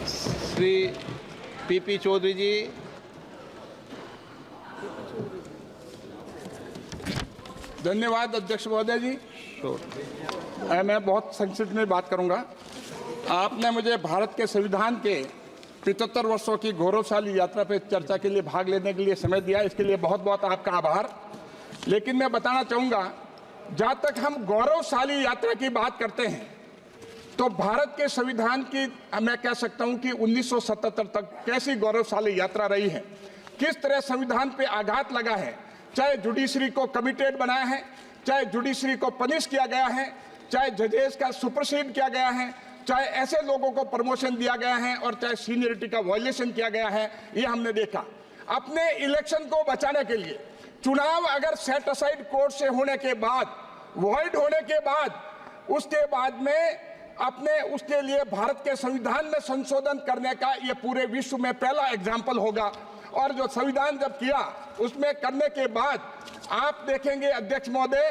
Shri PP Chaudhary जी, धन्यवाद अध्यक्ष महोदय जी। मैं बहुत संक्षिप्त में बात करूंगा। आपने मुझे भारत के संविधान के 75 वर्षों की गौरवशाली यात्रा पर चर्चा के लिए भाग लेने के लिए समय दिया, इसके लिए बहुत बहुत आपका आभार। लेकिन मैं बताना चाहूँगा, जहाँ तक हम गौरवशाली यात्रा की बात करते हैं तो भारत के संविधान की मैं कह सकता हूं कि 1977 तक कैसी गौरवशाली यात्रा रही है, किस तरह संविधान पे आघात लगा है। चाहे जुडिशरी को कमिटेड बनाया है, चाहे जुडिशरी को पनिश किया गया है, चाहे जजेस का सुपरसीड किया गया है, चाहे ऐसे लोगों को प्रमोशन दिया गया है और चाहे सीनियरिटी का वायलेशन किया गया है, ये हमने देखा। अपने इलेक्शन को बचाने के लिए चुनाव अगर सेट असाइड कोर्ट से होने के बाद, वॉइड होने के बाद, उसके बाद में अपने उसके लिए भारत के संविधान में संशोधन करने का ये पूरे विश्व में पहला एग्जाम्पल होगा। और जो संविधान जब किया उसमें करने के बाद आप देखेंगे अध्यक्ष महोदय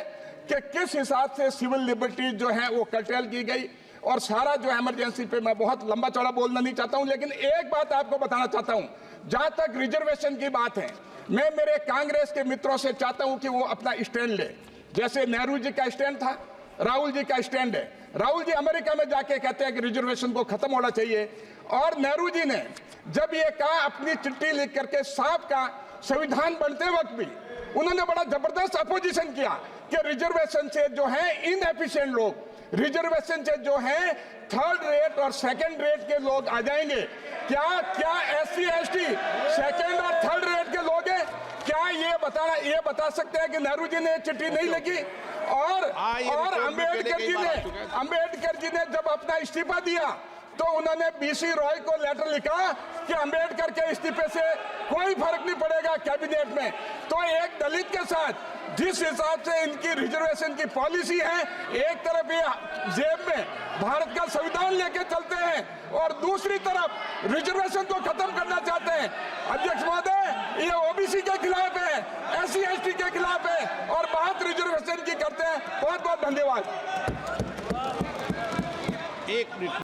कि किस हिसाब से सिविल लिबर्टीज जो है वो कर्टेल की गई। और सारा जो इमरजेंसी पे मैं बहुत लंबा चौड़ा बोलना नहीं चाहता हूं, लेकिन एक बात आपको बताना चाहता हूं, जहां तक रिजर्वेशन की बात है, मैं मेरे कांग्रेस के मित्रों से चाहता हूं कि वो अपना स्टैंड ले। जैसे नेहरू जी का स्टैंड था, राहुल जी का स्टैंड है। राहुल जी अमेरिका में जाके कहते हैं कि रिजर्वेशन को खत्म होना चाहिए, और नेहरू जी ने जब ये कहा अपनी चिट्ठी लिख करके साफ का, संविधान बनते वक्त भी उन्होंने बड़ा जबरदस्त अपोजिशन किया कि रिजर्वेशन से जो है इनएफिशिएंट लोग, रिजर्वेशन से जो है थर्ड रेट और सेकंड रेट के लोग आ जाएंगे। क्या एससी एसटी सेकंड और थर्ड रेट के लोग हैं? क्या ये बता सकते हैं कि नेहरू जी ने चिट्ठी नहीं लिखी? और अंबेडकर जी ने जब अपना इस्तीफा दिया तो उन्होंने बीसी रॉय को लेटर लिखा कि अंबेडकर के इस्तीफे से कोई फर्क नहीं पड़ेगा कैबिनेट में। तो एक दलित के साथ जिस हिसाब से इनकी रिजर्वेशन की पॉलिसी है, एक तरफ ये जेब में भारत का संविधान लेके चलते हैं और दूसरी तरफ रिजर्वेशन को खत्म करना चाहते हैं। अध्यक्ष महोदय, ये ओबीसी के खिलाफ है, एससी एसटी के खिलाफ है और बात रिजर्वेशन की करते हैं। बहुत बहुत धन्यवाद।